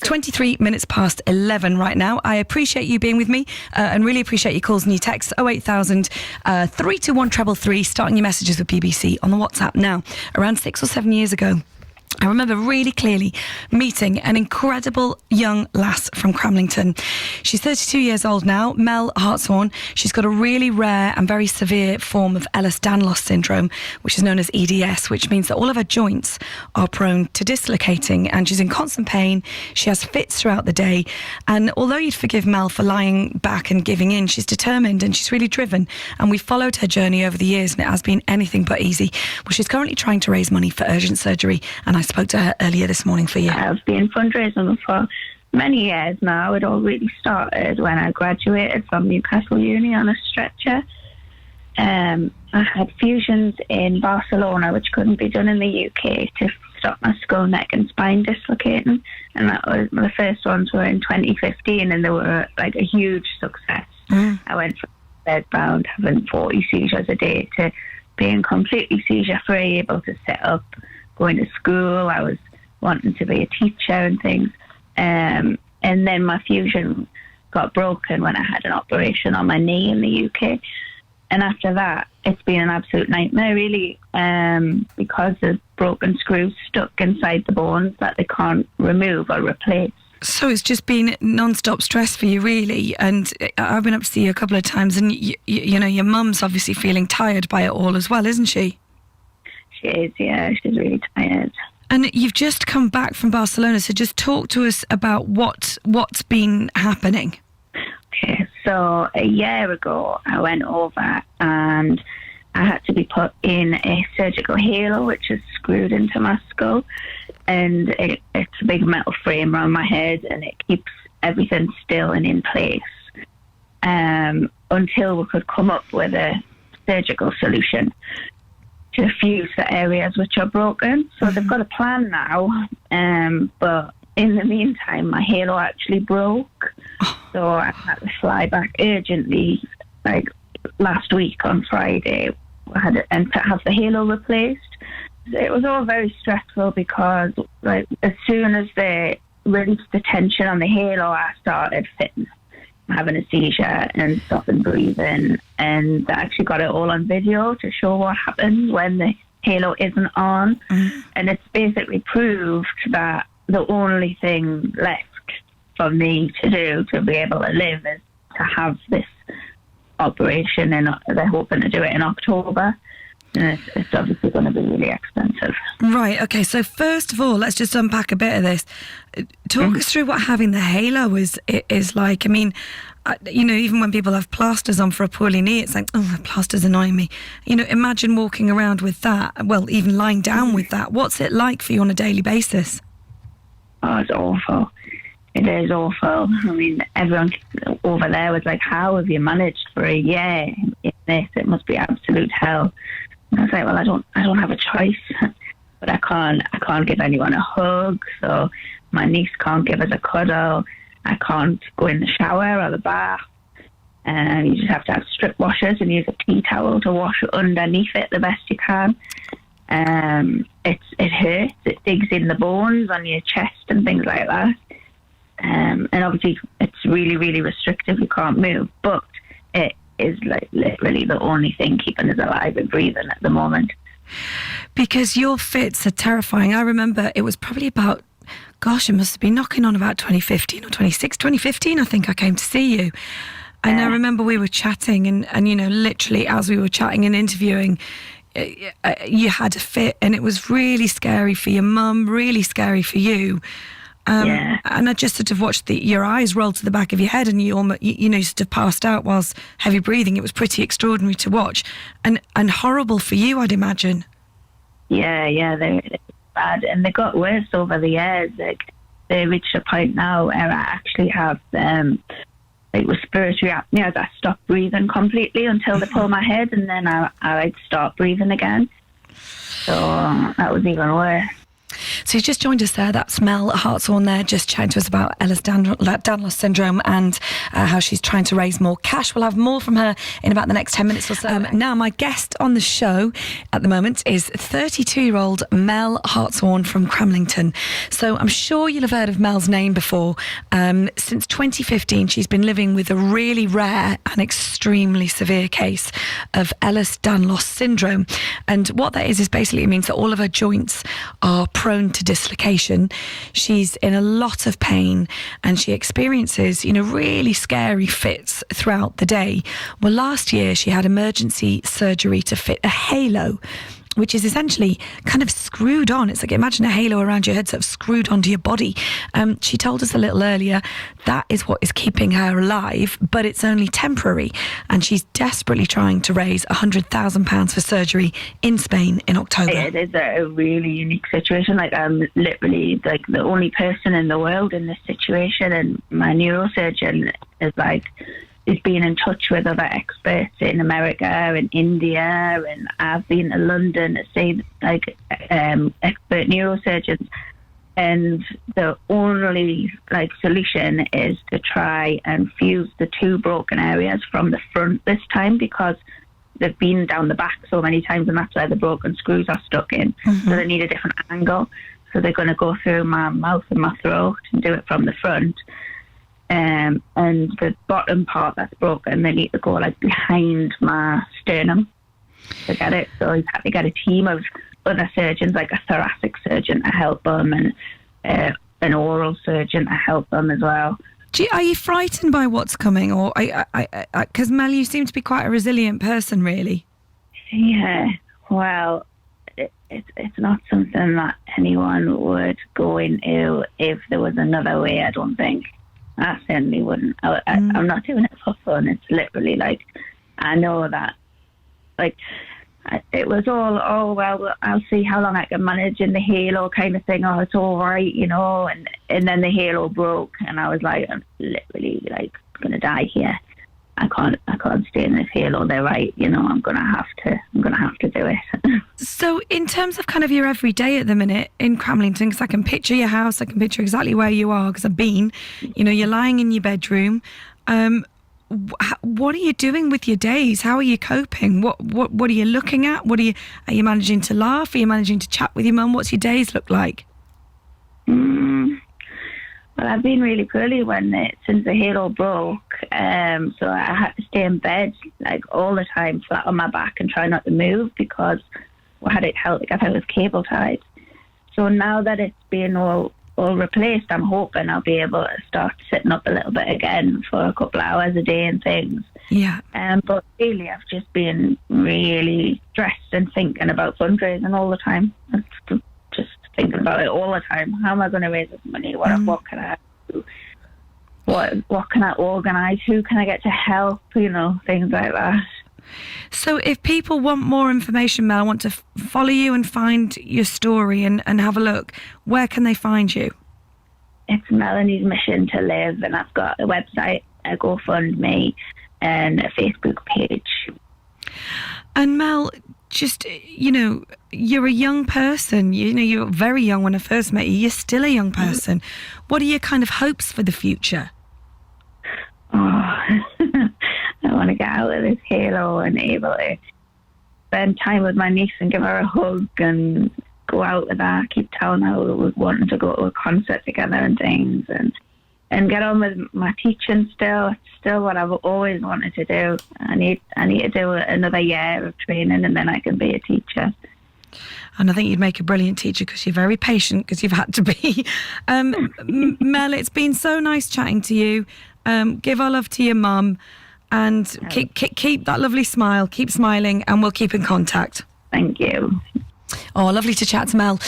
23 minutes past 11 right now. I appreciate you being with me and really appreciate your calls and your texts. 08000 321 333, starting your messages with BBC on the WhatsApp now. Around 6 or 7 years ago, I remember really clearly meeting an incredible young lass from Cramlington. She's 32 years old now, Mel Hartshorn. She's got a really rare and very severe form of Ehlers-Danlos syndrome, which is known as EDS, which means that all of her joints are prone to dislocating and she's in constant pain. She has fits throughout the day. And although you'd forgive Mel for lying back and giving in, she's determined and she's really driven. And we've followed her journey over the years and it has been anything but easy. Well, she's currently trying to raise money for urgent surgery, and I spoke to her earlier this morning for you. I've been fundraising for many years now. It all really started when I graduated from Newcastle Uni on a stretcher. I had fusions in Barcelona, which couldn't be done in the UK, to stop my skull, neck and spine dislocating. And that was, the first ones were in 2015 and they were like a huge success. I went from bedbound, having 40 seizures a day, to being completely seizure free, able to sit up, going to school. I was wanting to be a teacher and things. And then my fusion got broken when I had an operation on my knee in the UK. And after that, it's been an absolute nightmare, really, because the broken screws stuck inside the bones that they can't remove or replace. So it's just been non-stop stress for you, really. And I've been up to see you a couple of times, and you know, your mum's obviously feeling tired by it all as well, isn't she? She is, yeah. She's really tired. And you've just come back from Barcelona, so just talk to us about what's been happening. Okay, so a year ago, I went over and I had to be put in a surgical halo, which is screwed into my skull. And it's a big metal frame around my head, and it keeps everything still and in place until we could come up with a surgical solution to fuse the areas which are broken. So they've got a plan now, but in the meantime, my halo actually broke. So I had to fly back urgently, like last week on Friday, and to have the halo replaced. It was all very stressful because, like, as soon as they released the tension on the halo, I started fitting, having a seizure and stopping breathing, and I actually got it all on video to show what happens when the halo isn't on. And it's basically proved that the only thing left for me to do to be able to live is to have this operation, and they're hoping to do it in October. And it's obviously going to be really expensive. Right, okay, so first of all, let's just unpack a bit of this. Talk us through what having the halo is like. I mean, you know, even when people have plasters on for a poorly knee, it's like, oh, the plaster's annoying me. You know, imagine walking around with that, well, even lying down with that. What's it like for you on a daily basis? Oh, it's awful. It is awful. I mean, everyone over there was like, how have you managed for a year in this? It must be absolute hell. And I was like, well, I don't have a choice, but I can't give anyone a hug. So my niece can't give us a cuddle. I can't go in the shower or the bath. You just have to have strip washers and use a tea towel to wash underneath it the best you can. It hurts. It digs in the bones on your chest and things like that. And obviously it's really, really restrictive. You can't move, but it is like literally the only thing keeping us alive and breathing at the moment. Because your fits are terrifying. I remember it was probably about, gosh, it must have been knocking on about 2015 or 2015, I think I came to see you. And I remember we were chatting and you know, literally as we were chatting and interviewing, you had a fit, and it was really scary for your mum, really scary for you. And I just sort of watched your eyes roll to the back of your head, and you almost, you know, sort of passed out whilst heavy breathing. It was pretty extraordinary to watch, and horrible for you, I'd imagine. Yeah, they're bad, and they got worse over the years. Like, they reached a point now where I actually have like respiratory apnea. I stopped breathing completely until they pull my head, and then I start breathing again. So that was even worse. So you just joined us there. That's Mel Hartshorn there, just chatting to us about Ehlers-Danlos syndrome and how she's trying to raise more cash. We'll have more from her in about the next 10 minutes or so. Now, my guest on the show at the moment is 32-year-old Mel Hartshorn from Cramlington. So I'm sure you'll have heard of Mel's name before. Since 2015, she's been living with a really rare and extremely severe case of Ehlers-Danlos syndrome. And what that is basically it means that all of her joints are prone to dislocation. She's in a lot of pain and she experiences, really scary fits throughout the day. Well, last year she had emergency surgery to fit a halo, which is essentially kind of screwed on. It's like, imagine a halo around your head sort of screwed onto your body. She told us a little earlier that is what is keeping her alive, but it's only temporary. And she's desperately trying to raise £100,000 for surgery in Spain in October. It is a really unique situation. Like, I'm literally like the only person in the world in this situation, and my neurosurgeon is been in touch with other experts in America and India, and I've been to London to see expert neurosurgeons, and the only solution is to try and fuse the two broken areas from the front this time, because they've been down the back so many times and that's where the broken screws are stuck in. So they need a different angle, so they're going to go through my mouth and my throat and do it from the front. And the bottom part that's broken, they need to go behind my sternum to get it. So he's had to get a team of other surgeons, like a thoracic surgeon to help him, and an oral surgeon to help him as well. Are you frightened by what's coming, or because Mel, you seem to be quite a resilient person, really? Yeah. Well, it's not something that anyone would go into if there was another way. I don't think. I certainly wouldn't. I'm not doing it for fun. It's literally I know that, it was all well, I'll see how long I can manage in the halo kind of thing. Oh, it's all right, and then the halo broke, and I was I'm literally going to die here. I can't stay in this halo. They're right, I'm gonna have to do it. So in terms of kind of your everyday at the minute in Cramlington, because I can picture your house, I can picture exactly where you are, because I've been, you're lying in your bedroom. What are you doing with your days? How are you coping? What are you looking at? Are you managing to laugh? Are you managing to chat with your mum? What's your days look like? Well, I've been really poorly since the halo broke, so I had to stay in bed all the time, flat on my back, and try not to move, because I had it held I was cable tied. So now that it's been all replaced, I'm hoping I'll be able to start sitting up a little bit again for a couple of hours a day and things. Yeah. But really, I've just been really stressed and thinking about fundraising all the time. Just thinking about it all the time. How am I going to raise this money? What can I do? What can I organise? Who can I get to help? Things like that. So if people want more information, Mel, want to follow you and find your story and have a look, where can they find you? It's Melanie's Mission to Live, and I've got a website, a GoFundMe, and a Facebook page. And Mel, just, you're a young person. You're very young when I first met you. You're still a young person. What are your kind of hopes for the future? I want to get out of this halo and able to spend time with my niece and give her a hug and go out with her. I keep telling her we were wanting to go to a concert together and things, and get on with my teaching still. It's still what I've always wanted to do. I need to do another year of training, and then I can be a teacher. And I think you'd make a brilliant teacher, because you're very patient, because you've had to be. Mel, it's been so nice chatting to you. Give our love to your mum, and keep that lovely smile. Keep smiling, and we'll keep in contact. Thank you. Oh, lovely to chat to Mel.